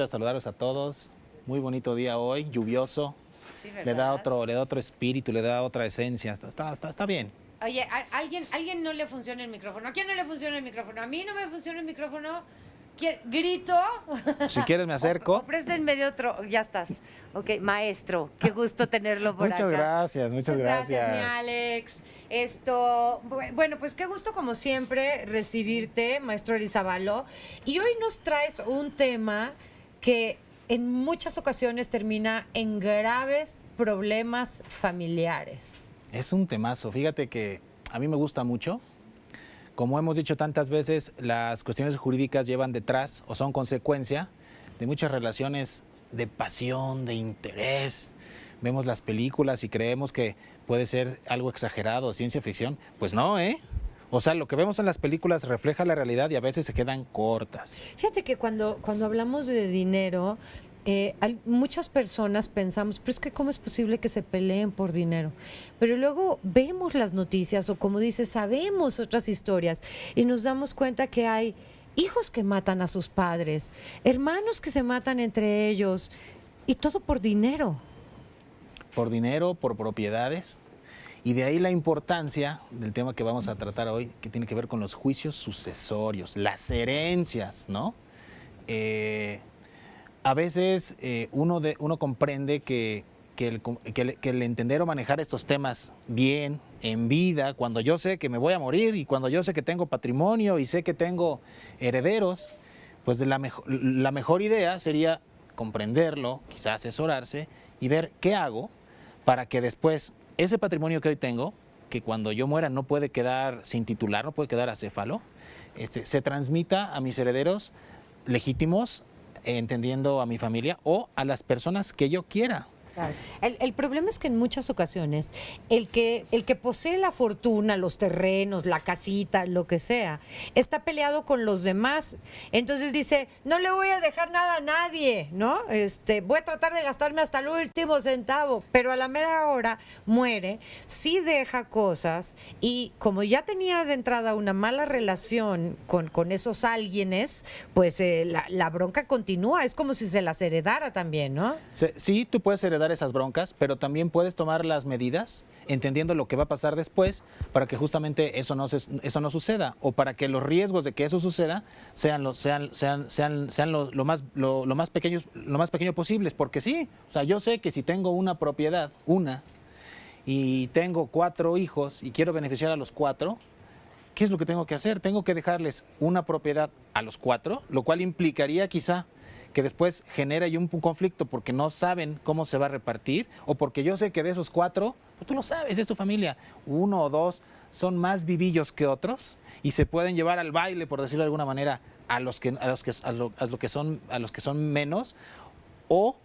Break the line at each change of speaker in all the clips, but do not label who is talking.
Saludarlos a todos. Muy bonito día hoy, lluvioso.
Sí,
Le da
¿verdad?
otro espíritu, le da otra esencia. Está bien.
Oye, ¿alguien no le funciona el micrófono? ¿A quién no le funciona el micrófono? A mí no me funciona el micrófono. ¿Grito?
Si quieres me acerco.
O préstenme de otro. Ya estás. Ok, maestro, qué gusto tenerlo por
Muchas
acá.
gracias, muchas gracias.
Mi Alex. Bueno, pues qué gusto como siempre recibirte, maestro Erizabalo. Y hoy nos traes un tema que en muchas ocasiones termina en graves problemas familiares.
Es un temazo. Fíjate que a mí me gusta mucho. Como hemos dicho tantas veces, las cuestiones jurídicas llevan detrás o son consecuencia de muchas relaciones de pasión, de interés. Vemos las películas y creemos que puede ser algo exagerado, ciencia ficción. Pues no, ¿eh? O sea, lo que vemos en las películas refleja la realidad y a veces se quedan cortas.
Fíjate que cuando hablamos de dinero, muchas personas pensamos, pero es que ¿cómo es posible que se peleen por dinero? Pero luego vemos las noticias o como dices, sabemos otras historias y nos damos cuenta que hay hijos que matan a sus padres, hermanos que se matan entre ellos y todo por dinero.
Por dinero, por propiedades. Y de ahí la importancia del tema que vamos a tratar hoy, que tiene que ver con los juicios sucesorios, las herencias, ¿no? A veces uno comprende que el entender o manejar estos temas bien, en vida, cuando yo sé que me voy a morir y cuando yo sé que tengo patrimonio y sé que tengo herederos, pues la mejor idea sería comprenderlo, quizás asesorarse y ver qué hago para que después ese patrimonio que hoy tengo, que cuando yo muera no puede quedar sin titular, no puede quedar acéfalo, se transmita a mis herederos legítimos, entendiendo a mi familia o a las personas que yo quiera.
Claro. El problema es que en muchas ocasiones el que posee la fortuna, los terrenos, la casita, lo que sea, está peleado con los demás. Entonces dice, no le voy a dejar nada a nadie, ¿no? Voy a tratar de gastarme hasta el último centavo, pero a la mera hora muere, sí deja cosas y como ya tenía de entrada una mala relación con esos alguienes, pues la bronca continúa. Es como si se las heredara también, ¿no?
Sí, tú puedes heredar esas broncas, pero también puedes tomar las medidas entendiendo lo que va a pasar después para que justamente eso no suceda o para que los riesgos de que eso suceda sean lo más pequeños posibles, porque sí, o sea, yo sé que si tengo una propiedad, y tengo 4 hijos y quiero beneficiar a los 4, ¿qué es lo que tengo que hacer? Tengo que dejarles una propiedad a los 4, lo cual implicaría quizá que después genera ahí un conflicto porque no saben cómo se va a repartir o porque yo sé que de esos 4, pues tú lo sabes, es tu familia, 1 o 2 son más vivillos que otros y se pueden llevar al baile, por decirlo de alguna manera, a los que son menos, o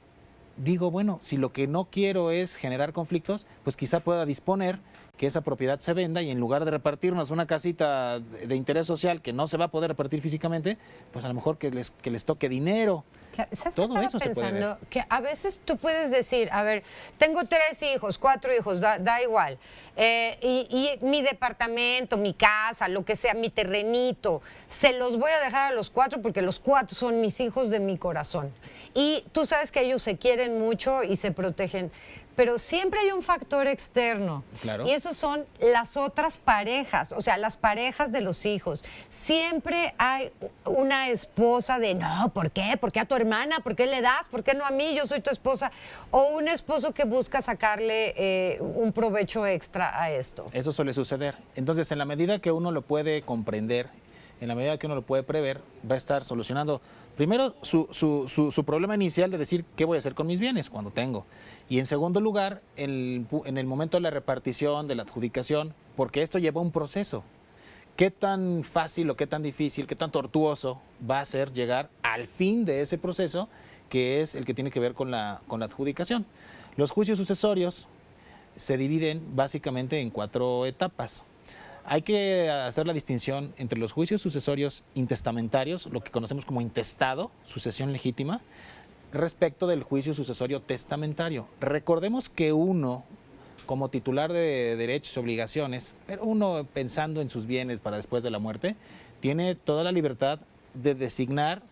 digo, bueno, si lo que no quiero es generar conflictos, pues quizá pueda disponer que esa propiedad se venda y en lugar de repartirnos una casita de interés social que no se va a poder repartir físicamente, pues a lo mejor que les toque dinero.
¿Sabes qué
Todo
estaba
eso se puede ver.
pensando? Que a veces tú puedes decir, a ver, tengo 3 hijos, 4 hijos, da igual. Y mi departamento, mi casa, lo que sea, mi terrenito, se los voy a dejar a los 4 porque los 4 son mis hijos de mi corazón. Y tú sabes que ellos se quieren mucho y se protegen. Pero siempre hay un factor externo.
Claro.
Y esos son las otras parejas, o sea, las parejas de los hijos. Siempre hay una esposa de, no, ¿por qué? ¿Por qué a tu hermana? ¿Por qué le das? ¿Por qué no a mí? Yo soy tu esposa. O un esposo que busca sacarle un provecho extra a esto.
Eso suele suceder. Entonces, en la medida que uno lo puede comprender, en la medida que uno lo puede prever, va a estar solucionando primero su problema inicial de decir qué voy a hacer con mis bienes cuando tengo. Y en segundo lugar, en el momento de la repartición, de la adjudicación, porque esto lleva un proceso. ¿Qué tan fácil o qué tan difícil, qué tan tortuoso va a ser llegar al fin de ese proceso, que es el que tiene que ver con la adjudicación? Los juicios sucesorios se dividen básicamente en 4 etapas. Hay que hacer la distinción entre los juicios sucesorios intestamentarios, lo que conocemos como intestado, sucesión legítima, respecto del juicio sucesorio testamentario. Recordemos que uno, como titular de derechos y obligaciones, pero uno pensando en sus bienes para después de la muerte, tiene toda la libertad de designar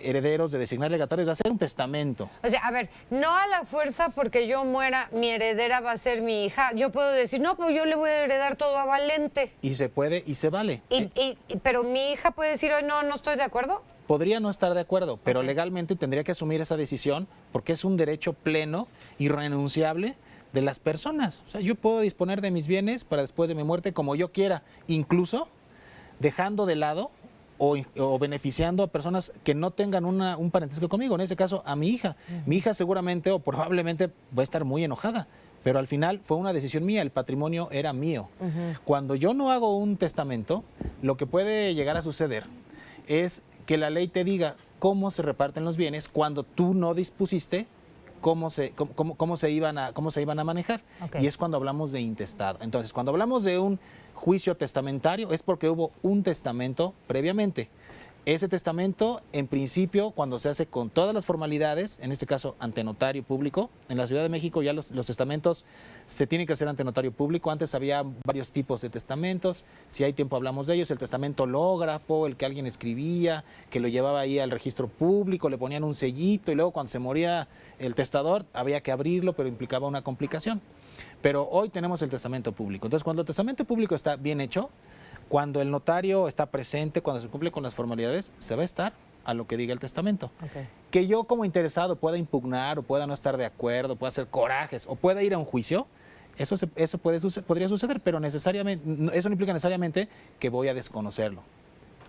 herederos, de designar legatarios, de hacer un testamento.
O sea, a ver, no a la fuerza porque yo muera, mi heredera va a ser mi hija. Yo puedo decir, no, pues yo le voy a heredar todo a Valente.
Y se puede y se vale.
Pero mi hija puede decir, hoy no estoy de acuerdo.
Podría no estar de acuerdo, pero legalmente tendría que asumir esa decisión porque es un derecho pleno, irrenunciable de las personas. O sea, yo puedo disponer de mis bienes para después de mi muerte como yo quiera, incluso dejando de lado o beneficiando a personas que no tengan un parentesco conmigo, en ese caso a mi hija. Mi hija seguramente o probablemente va a estar muy enojada, pero al final fue una decisión mía, el patrimonio era mío. Cuando yo no hago un testamento, lo que puede llegar a suceder es que la ley te diga cómo se reparten los bienes cuando tú no dispusiste cómo se iban a manejar.
Okay.
Y es cuando hablamos de intestado. Entonces, cuando hablamos de un juicio testamentario, es porque hubo un testamento previamente. Ese testamento, en principio, cuando se hace con todas las formalidades, en este caso ante notario público, en la Ciudad de México ya los testamentos se tienen que hacer ante notario público. Antes había varios tipos de testamentos, si hay tiempo hablamos de ellos, el testamento hológrafo, el que alguien escribía, que lo llevaba ahí al registro público, le ponían un sellito y luego cuando se moría el testador había que abrirlo, pero implicaba una complicación. Pero hoy tenemos el testamento público. Entonces, cuando el testamento público está bien hecho, cuando el notario está presente, cuando se cumple con las formalidades, se va a estar a lo que diga el testamento.
Okay.
Que yo como interesado pueda impugnar o pueda no estar de acuerdo, pueda hacer corajes o pueda ir a un juicio, eso podría suceder, pero necesariamente, eso no implica necesariamente que voy a desconocerlo.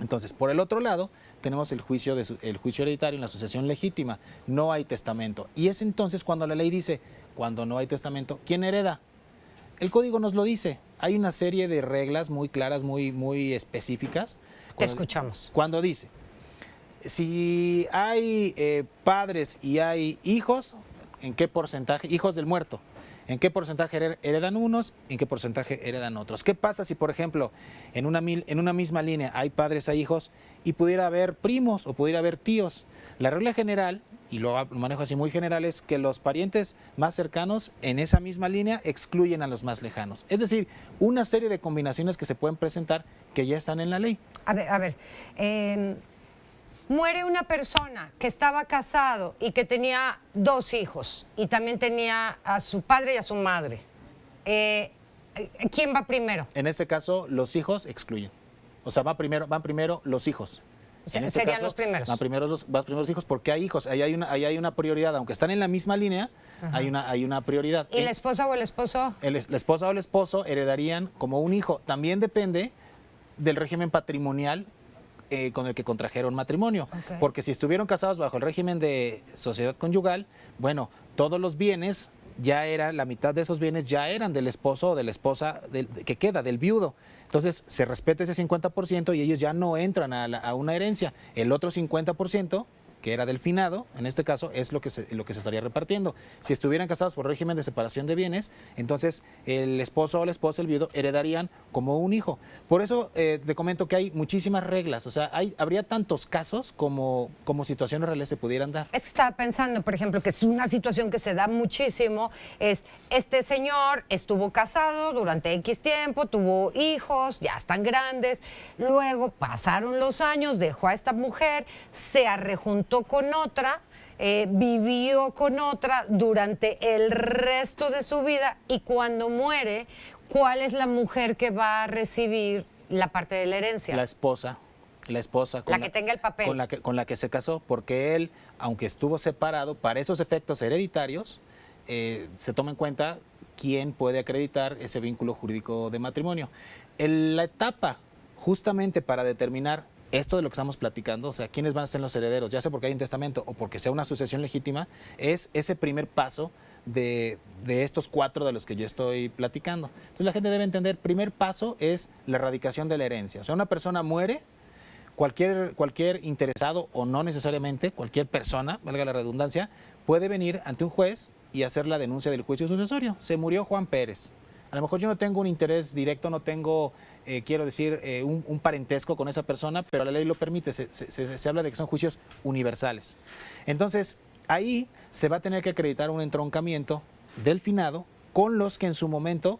Entonces, por el otro lado, tenemos el juicio hereditario en la sucesión legítima. No hay testamento. Y es entonces cuando la ley dice, cuando no hay testamento, ¿quién hereda? El código nos lo dice. Hay una serie de reglas muy claras, muy específicas.
Te escuchamos.
Cuando dice, si hay padres y hay hijos, ¿en qué porcentaje? Hijos del muerto. ¿En qué porcentaje heredan unos? ¿En qué porcentaje heredan otros? ¿Qué pasa si, por ejemplo, en una misma línea hay padres, hay hijos y pudiera haber primos o pudiera haber tíos? La regla general, y lo manejo así muy general, es que los parientes más cercanos en esa misma línea excluyen a los más lejanos. Es decir, una serie de combinaciones que se pueden presentar que ya están en la ley.
A ver. Muere una persona que estaba casado y que tenía 2 hijos y también tenía a su padre y a su madre. ¿Quién va primero?
En este caso, los hijos excluyen. O sea, van primero los hijos. En este
Serían
caso,
los primeros.
Van primero los hijos porque hay hijos. Ahí hay una prioridad. Aunque están en la misma línea, hay una prioridad.
¿Y la esposa o el esposo?
La esposa o el esposo heredarían como un hijo. También depende del régimen patrimonial con el que contrajeron matrimonio.
Okay.
Porque si estuvieron casados bajo el régimen de sociedad conyugal, bueno, todos los bienes la mitad de esos bienes ya eran del esposo o de la esposa que queda, del viudo. Entonces, se respeta ese 50% y ellos ya no entran a una herencia. El otro 50%, que era del finado, en este caso, es lo que se estaría repartiendo. Si estuvieran casados por régimen de separación de bienes, entonces el esposo o la esposa, el viudo, heredarían como un hijo. Por eso te comento que hay muchísimas reglas, o sea, habría tantos casos como situaciones reales se pudieran dar.
Es que estaba pensando, por ejemplo, que es una situación que se da muchísimo, es este señor estuvo casado durante X tiempo, tuvo hijos, ya están grandes, luego pasaron los años, dejó a esta mujer, se arrejuntó con otra, vivió con otra durante el resto de su vida y cuando muere, ¿cuál es la mujer que va a recibir la parte de la herencia?
La esposa.
La que tenga el papel.
Con la que se casó, porque él, aunque estuvo separado, para esos efectos hereditarios, se toma en cuenta quién puede acreditar ese vínculo jurídico de matrimonio. La etapa, justamente para determinar esto de lo que estamos platicando, o sea, quiénes van a ser los herederos, ya sea porque hay un testamento o porque sea una sucesión legítima, es ese primer paso de estos 4 de los que yo estoy platicando. Entonces la gente debe entender, primer paso es la erradicación de la herencia. O sea, una persona muere, cualquier interesado o no necesariamente, cualquier persona, valga la redundancia, puede venir ante un juez y hacer la denuncia del juicio sucesorio. Se murió Juan Pérez. A lo mejor yo no tengo un interés directo, no tengo, un parentesco con esa persona, pero la ley lo permite, se habla de que son juicios universales. Entonces, ahí se va a tener que acreditar un entroncamiento del finado con los que en su momento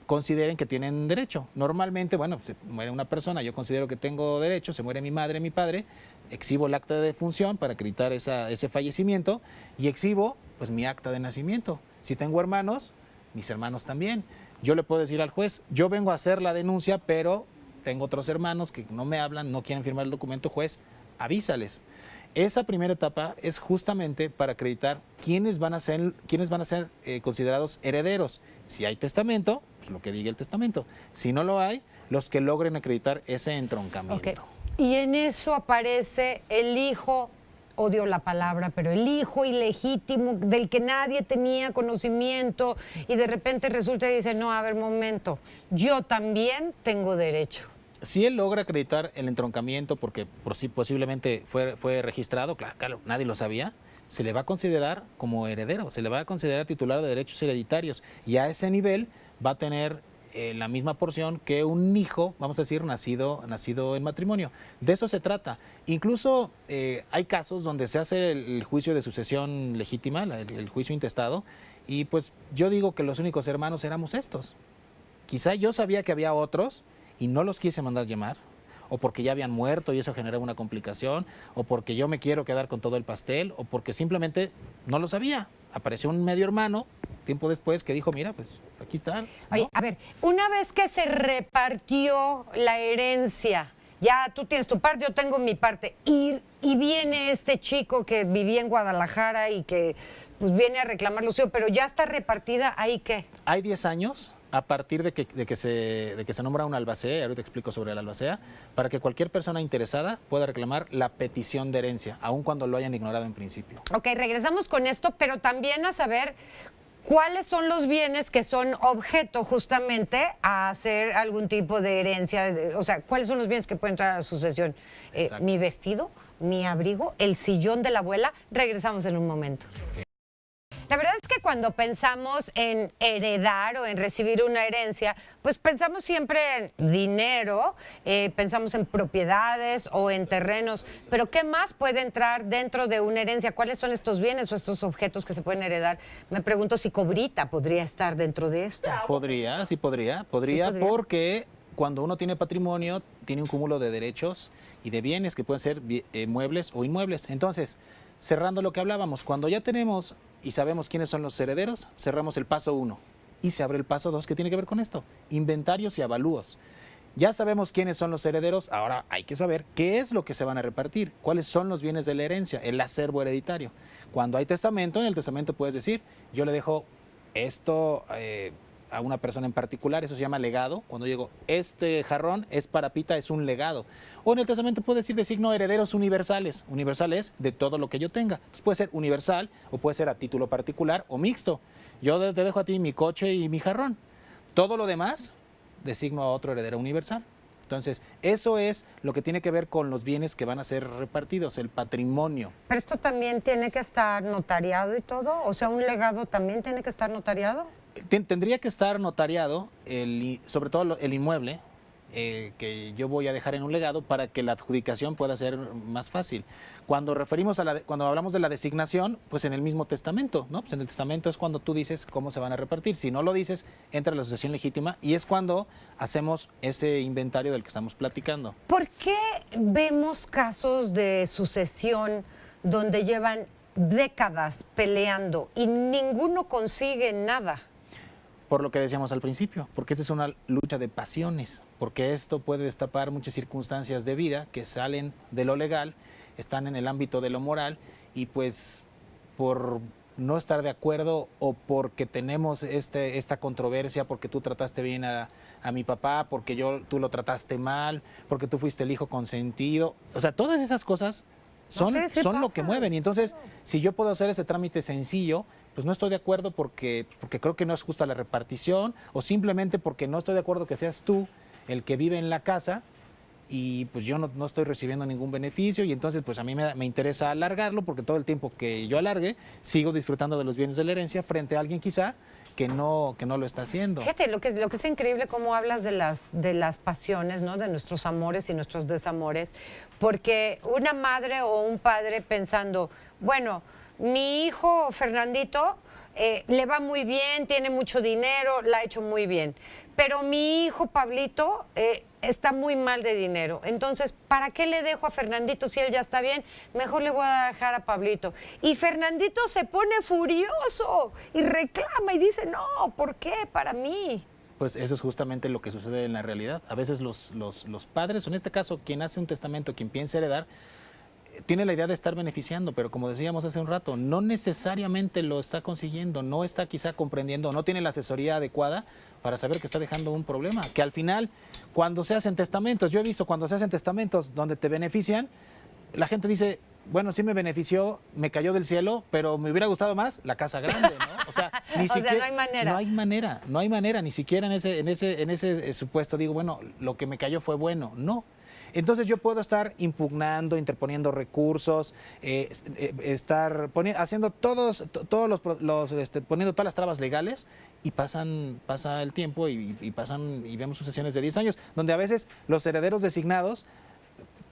consideren que tienen derecho. Normalmente, bueno, se muere una persona, yo considero que tengo derecho, se muere mi madre, mi padre, exhibo el acta de defunción para acreditar ese fallecimiento y exhibo pues mi acta de nacimiento. Si tengo hermanos, mis hermanos también. Yo le puedo decir al juez, yo vengo a hacer la denuncia, pero tengo otros hermanos que no me hablan, no quieren firmar el documento, juez, avísales. Esa primera etapa es justamente para acreditar quiénes van a ser considerados herederos. Si hay testamento, pues lo que diga el testamento. Si no lo hay, los que logren acreditar ese entroncamiento.
Okay. Y en eso aparece el hijo, odio la palabra, pero el hijo ilegítimo del que nadie tenía conocimiento y de repente resulta y dice, no, a ver, momento, yo también tengo derecho.
Si él logra acreditar el entroncamiento, porque por sí posiblemente fue registrado, claro, nadie lo sabía, se le va a considerar como heredero, se le va a considerar titular de derechos hereditarios y a ese nivel va a tener la misma porción que un hijo, vamos a decir, nacido en matrimonio. De eso se trata. Incluso hay casos donde se hace el juicio de sucesión legítima, el juicio intestado, y pues yo digo que los únicos hermanos éramos estos. Quizá yo sabía que había otros y no los quise mandar llamar, o porque ya habían muerto y eso generaba una complicación, o porque yo me quiero quedar con todo el pastel, o porque simplemente no lo sabía. Apareció un medio hermano tiempo después que dijo, mira, pues aquí están, ¿no?
Oye, a ver, una vez que se repartió la herencia, ya tú tienes tu parte, yo tengo mi parte, y viene este chico que vivía en Guadalajara y que pues viene a reclamar lo suyo, pero ya está repartida, ¿ahí qué?
Hay 10 años a partir de que se nombra un albacea, ahorita explico sobre el albacea, para que cualquier persona interesada pueda reclamar la petición de herencia, aun cuando lo hayan ignorado en principio.
Ok, regresamos con esto, pero también a saber cuáles son los bienes que son objeto justamente a hacer algún tipo de herencia, o sea, cuáles son los bienes que pueden entrar a la sucesión. Mi vestido, mi abrigo, el sillón de la abuela. Regresamos en un momento. La verdad es que cuando pensamos en heredar o en recibir una herencia, pues pensamos siempre en dinero, pensamos en propiedades o en terrenos, pero ¿qué más puede entrar dentro de una herencia? ¿Cuáles son estos bienes o estos objetos que se pueden heredar? Me pregunto si cobrita podría estar dentro de esto.
Podría, sí podría, porque cuando uno tiene patrimonio, tiene un cúmulo de derechos y de bienes que pueden ser muebles o inmuebles. Entonces, cerrando lo que hablábamos, cuando ya tenemos y sabemos quiénes son los herederos, cerramos el paso 1 y se abre el paso 2 que tiene que ver con esto, inventarios y avalúos. Ya sabemos quiénes son los herederos, ahora hay que saber qué es lo que se van a repartir, cuáles son los bienes de la herencia, el acervo hereditario. Cuando hay testamento, en el testamento puedes decir, yo le dejo esto a una persona en particular, eso se llama legado. Cuando digo, este jarrón es para Pita, es un legado. O en el testamento puedo decir, designo herederos universales. Universal es de todo lo que yo tenga. Entonces puede ser universal o puede ser a título particular o mixto. Yo te dejo a ti mi coche y mi jarrón. Todo lo demás, designo a otro heredero universal. Entonces, eso es lo que tiene que ver con los bienes que van a ser repartidos, el patrimonio.
¿Pero esto también tiene que estar notariado y todo? O sea, ¿un legado también tiene que estar notariado?
Tendría que estar notariado, sobre todo el inmueble, que yo voy a dejar en un legado para que la adjudicación pueda ser más fácil. Cuando cuando hablamos de la designación, pues en el mismo testamento, ¿no? Pues en el testamento es cuando tú dices cómo se van a repartir. Si no lo dices, entra la sucesión legítima y es cuando hacemos ese inventario del que estamos platicando.
¿Por qué vemos casos de sucesión donde llevan décadas peleando y ninguno consigue nada?
Por lo que decíamos al principio, porque esta es una lucha de pasiones, porque esto puede destapar muchas circunstancias de vida que salen de lo legal, están en el ámbito de lo moral y pues por no estar de acuerdo o porque tenemos esta controversia, porque tú trataste bien a mi papá, porque tú lo trataste mal, porque tú fuiste el hijo consentido, o sea, todas esas cosas son lo que mueven. Y entonces, si yo puedo hacer ese trámite sencillo, pues no estoy de acuerdo porque creo que no es justa la repartición o simplemente porque no estoy de acuerdo que seas tú el que vive en la casa y pues yo no estoy recibiendo ningún beneficio y entonces pues a mí me interesa alargarlo porque todo el tiempo que yo alargue sigo disfrutando de los bienes de la herencia frente a alguien quizá que no lo está haciendo.
Fíjate, lo que es increíble cómo hablas de las pasiones, ¿no? De nuestros amores y nuestros desamores, porque una madre o un padre pensando, bueno, mi hijo Fernandito le va muy bien, tiene mucho dinero, la ha hecho muy bien. Pero mi hijo Pablito está muy mal de dinero. Entonces, ¿para qué le dejo a Fernandito si él ya está bien? Mejor le voy a dejar a Pablito. Y Fernandito se pone furioso y reclama y dice, no, ¿por qué? Para mí.
Pues eso es justamente lo que sucede en la realidad. A veces los padres, o en este caso quien hace un testamento, quien piensa heredar, tiene la idea de estar beneficiando, pero como decíamos hace un rato, no necesariamente lo está consiguiendo, no está quizá comprendiendo, no tiene la asesoría adecuada para saber que está dejando un problema, que al final, cuando se hacen testamentos, yo he visto cuando se hacen testamentos donde te benefician, la gente dice, bueno, sí me benefició, me cayó del cielo, pero me hubiera gustado más la casa grande, ¿no? O sea, ni siquiera,
no hay manera.
No hay manera, ni siquiera en ese supuesto digo, bueno, lo que me cayó fue bueno, no. Entonces yo puedo estar impugnando, interponiendo recursos, haciendo poniendo todas las trabas legales y pasa el tiempo y vemos sucesiones de 10 años, donde a veces los herederos designados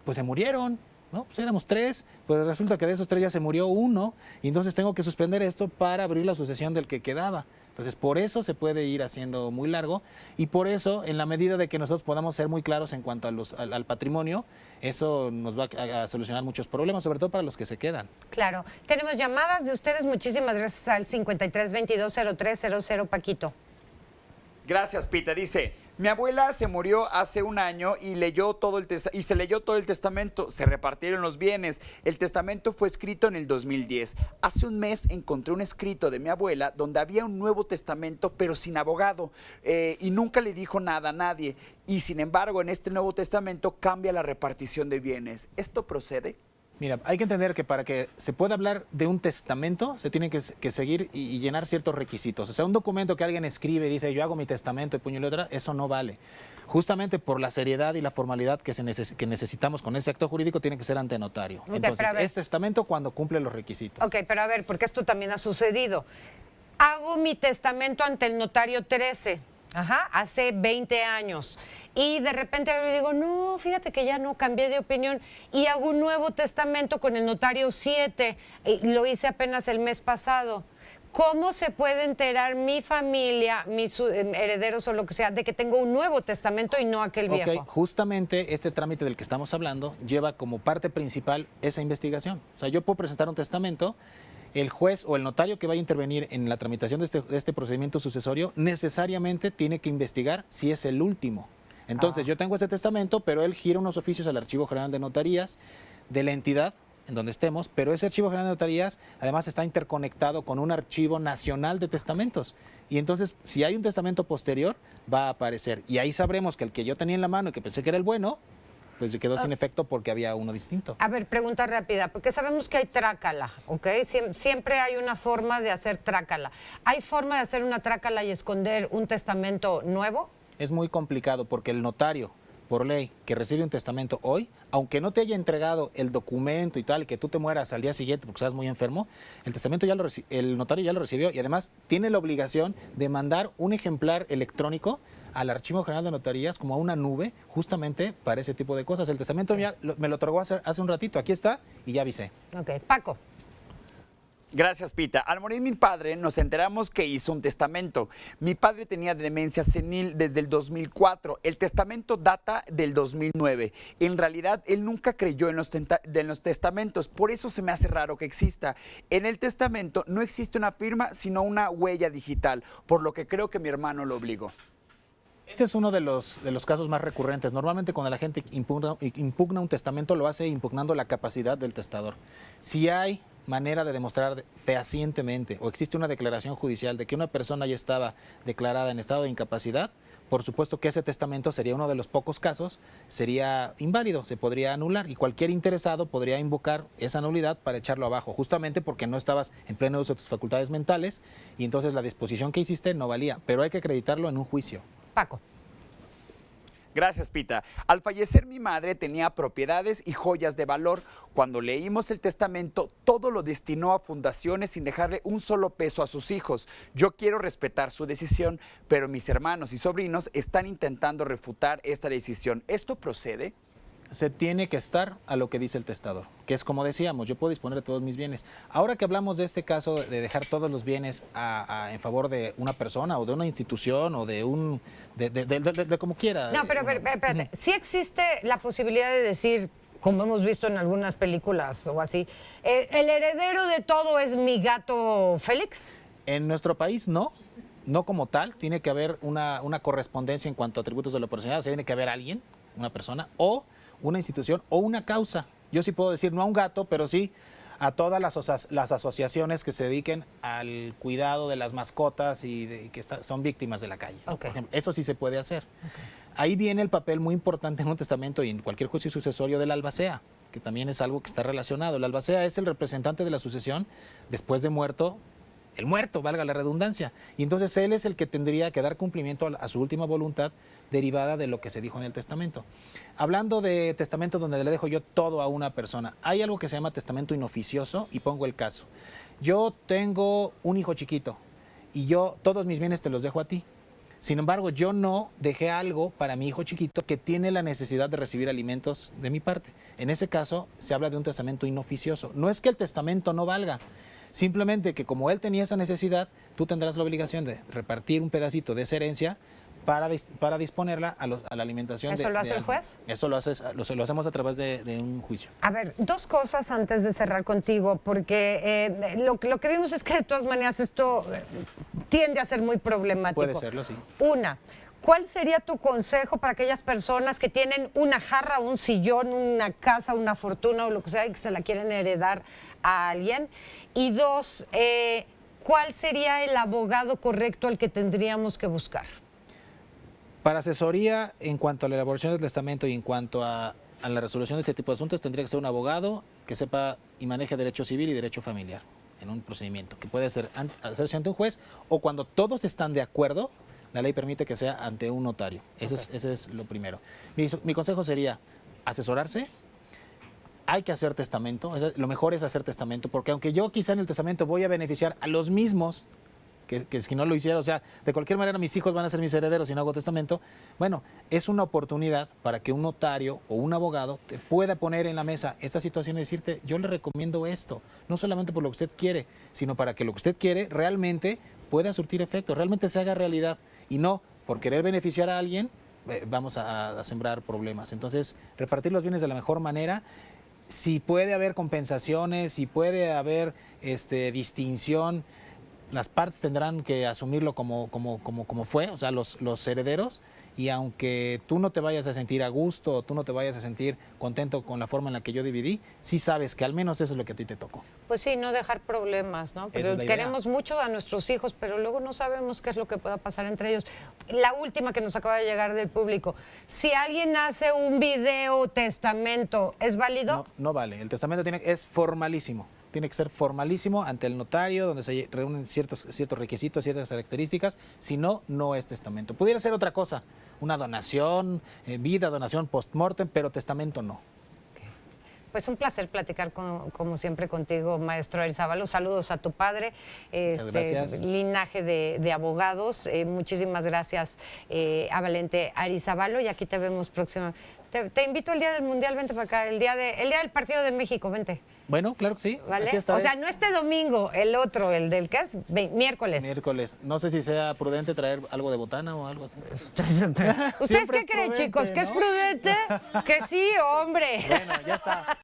pues se murieron, ¿no? Pues éramos 3, pues resulta que de esos 3 ya se murió 1 y entonces tengo que suspender esto para abrir la sucesión del que quedaba. Entonces, por eso se puede ir haciendo muy largo y por eso, en la medida de que nosotros podamos ser muy claros en cuanto a al patrimonio, eso nos va a solucionar muchos problemas, sobre todo para los que se quedan.
Claro. Tenemos llamadas de ustedes. Muchísimas gracias al 53220300, Paquito.
Gracias, Pita. Dice, mi abuela se murió hace un año y se leyó todo el testamento. Se repartieron los bienes. El testamento fue escrito en el 2010. Hace un mes encontré un escrito de mi abuela donde había un nuevo testamento, pero sin abogado. Y nunca le dijo nada a nadie. Y sin embargo, en este nuevo testamento cambia la repartición de bienes. ¿Esto procede?
Mira, hay que entender que para que se pueda hablar de un testamento, se tienen que seguir y llenar ciertos requisitos. O sea, un documento que alguien escribe y dice, yo hago mi testamento y puño y letra, eso no vale. Justamente por la seriedad y la formalidad que necesitamos con ese acto jurídico, tiene que ser ante notario.
Okay,
entonces, es testamento cuando cumple los requisitos.
Ok, pero a ver, porque esto también ha sucedido. Hago mi testamento ante el notario 13. Hace 20 años. Y de repente yo digo, no, fíjate que ya no, cambié de opinión y hago un nuevo testamento con el notario 7. Lo hice apenas el mes pasado. ¿Cómo se puede enterar mi familia, mis herederos o lo que sea, de que tengo un nuevo testamento y no aquel viejo?
Justamente este trámite del que estamos hablando lleva como parte principal esa investigación. O sea, yo puedo presentar un testamento. El juez o el notario que vaya a intervenir en la tramitación de este procedimiento sucesorio necesariamente tiene que investigar si es el último. Entonces, yo tengo ese testamento, pero él gira unos oficios al Archivo General de Notarías de la entidad en donde estemos, pero ese Archivo General de Notarías además está interconectado con un Archivo Nacional de Testamentos. Y entonces, si hay un testamento posterior, va a aparecer. Y ahí sabremos que el que yo tenía en la mano y que pensé que era el bueno, pues se quedó sin efecto porque había uno distinto.
A ver, pregunta rápida, porque sabemos que hay trácala, ¿ok? Siempre hay una forma de hacer trácala. ¿Hay forma de hacer una trácala y esconder un testamento nuevo?
Es muy complicado porque el notario, por ley, que recibe un testamento hoy, aunque no te haya entregado el documento y tal, que tú te mueras al día siguiente porque estás muy enfermo, el testamento el notario ya lo recibió y además tiene la obligación de mandar un ejemplar electrónico al Archivo General de Notarías como a una nube, justamente para ese tipo de cosas. El testamento me lo otorgó hace un ratito, aquí está y ya avisé.
Ok, Paco.
Gracias, Pita. Al morir mi padre, nos enteramos que hizo un testamento. Mi padre tenía demencia senil desde el 2004. El testamento data del 2009. En realidad, él nunca creyó en los testamentos. Por eso se me hace raro que exista. En el testamento no existe una firma, sino una huella digital, por lo que creo que mi hermano lo obligó.
Este es uno de los casos más recurrentes. Normalmente cuando la gente impugna un testamento, lo hace impugnando la capacidad del testador. Si hay manera de demostrar fehacientemente o existe una declaración judicial de que una persona ya estaba declarada en estado de incapacidad, por supuesto que ese testamento sería uno de los pocos casos, sería inválido, se podría anular y cualquier interesado podría invocar esa nulidad para echarlo abajo, justamente porque no estabas en pleno uso de tus facultades mentales y entonces la disposición que hiciste no valía, pero hay que acreditarlo en un juicio.
Paco.
Gracias, Pita. Al fallecer mi madre tenía propiedades y joyas de valor. Cuando leímos el testamento, todo lo destinó a fundaciones sin dejarle un solo peso a sus hijos. Yo quiero respetar su decisión, pero mis hermanos y sobrinos están intentando refutar esta decisión. ¿Esto procede?
se tiene que estar a lo que dice el testador, que es como decíamos, yo puedo disponer de todos mis bienes. Ahora que hablamos de este caso de dejar todos los bienes en favor de una persona o de una institución o de un, de como quiera.
No, pero espérate, sí existe la posibilidad de decir, como hemos visto en algunas películas o así, ¿el heredero de todo es mi gato Félix?
En nuestro país no como tal, tiene que haber una correspondencia en cuanto a atributos de la personalidad, o sea, tiene que haber alguien, una persona, o una institución, o una causa. Yo sí puedo decir, no a un gato, pero sí a todas las asociaciones que se dediquen al cuidado de las mascotas y que son víctimas de la calle, ¿no?
Ok.
Por ejemplo, eso sí se puede hacer. Ahí viene el papel muy importante en un testamento y en cualquier juicio sucesorio del albacea, que también es algo que está relacionado. El albacea es el representante de la sucesión después de muerto, el muerto, valga la redundancia. Y entonces él es el que tendría que dar cumplimiento a su última voluntad derivada de lo que se dijo en el testamento. Hablando de testamento donde le dejo yo todo a una persona, hay algo que se llama testamento inoficioso y pongo el caso. Yo tengo un hijo chiquito y todos mis bienes te los dejo a ti. Sin embargo, yo no dejé algo para mi hijo chiquito que tiene la necesidad de recibir alimentos de mi parte. En ese caso, se habla de un testamento inoficioso. No es que el testamento no valga, simplemente que como él tenía esa necesidad, tú tendrás la obligación de repartir un pedacito de esa herencia para disponerla a la alimentación.
¿Eso lo hace el
alguien.
juez?
Eso lo hacemos a través de un juicio.
A ver, dos cosas antes de cerrar contigo, porque lo que vimos es que de todas maneras esto tiende a ser muy problemático.
Puede serlo, sí.
Una, ¿cuál sería tu consejo para aquellas personas que tienen una jarra, un sillón, una casa, una fortuna o lo que sea y que se la quieren heredar a alguien? Y dos, ¿cuál sería el abogado correcto al que tendríamos que buscar?
Para asesoría en cuanto a la elaboración del testamento y en cuanto a la resolución de este tipo de asuntos, tendría que ser un abogado que sepa y maneje derecho civil y derecho familiar en un procedimiento, que puede hacerse ante un juez o cuando todos están de acuerdo, la ley permite que sea ante un notario. Ese es lo primero. Mi consejo sería asesorarse. Hay que hacer testamento. Lo mejor es hacer testamento, porque aunque yo quizá en el testamento voy a beneficiar a los mismos que si no lo hiciera, o sea, de cualquier manera mis hijos van a ser mis herederos si no hago testamento, bueno, es una oportunidad para que un notario o un abogado te pueda poner en la mesa esta situación y decirte, yo le recomiendo esto, no solamente por lo que usted quiere, sino para que lo que usted quiere realmente pueda surtir efecto, realmente se haga realidad y no por querer beneficiar a alguien, vamos a sembrar problemas. Entonces, repartir los bienes de la mejor manera. Si puede haber compensaciones, si puede haber distinción, las partes tendrán que asumirlo como fue, o sea, los herederos, y aunque tú no te vayas a sentir a gusto, tú no te vayas a sentir contento con la forma en la que yo dividí, sí sabes que al menos eso es lo que a ti te tocó.
Pues sí, no dejar problemas, ¿no? Pero
es la idea.
queremos mucho a nuestros hijos, pero luego no sabemos qué es lo que pueda pasar entre ellos. La última que nos acaba de llegar del público, si alguien hace un video testamento, ¿es válido?
No vale, el testamento es formalísimo. Tiene que ser formalísimo ante el notario, donde se reúnen ciertos requisitos, ciertas características. Si no, no es testamento. Pudiera ser otra cosa, una donación, vida, donación post-mortem, pero testamento no.
Pues un placer platicar como siempre contigo, maestro Arizábalo. Saludos a tu padre,
gracias.
linaje de abogados. Muchísimas gracias a Valente Arizábalo y aquí te vemos próxima. Te invito el día del Mundial, vente para acá, el día del partido de México, vente.
Bueno, claro que sí.
¿Vale?
Aquí estaré.
O sea, no este domingo, el otro, el del ¿qué es? Miércoles.
Miércoles. No sé si sea prudente traer algo de botana o algo así.
¿Ustedes
Siempre
qué
es
creen,
prudente,
chicos? ¿Que es
¿no?
prudente? Que sí, hombre.
Bueno, ya está.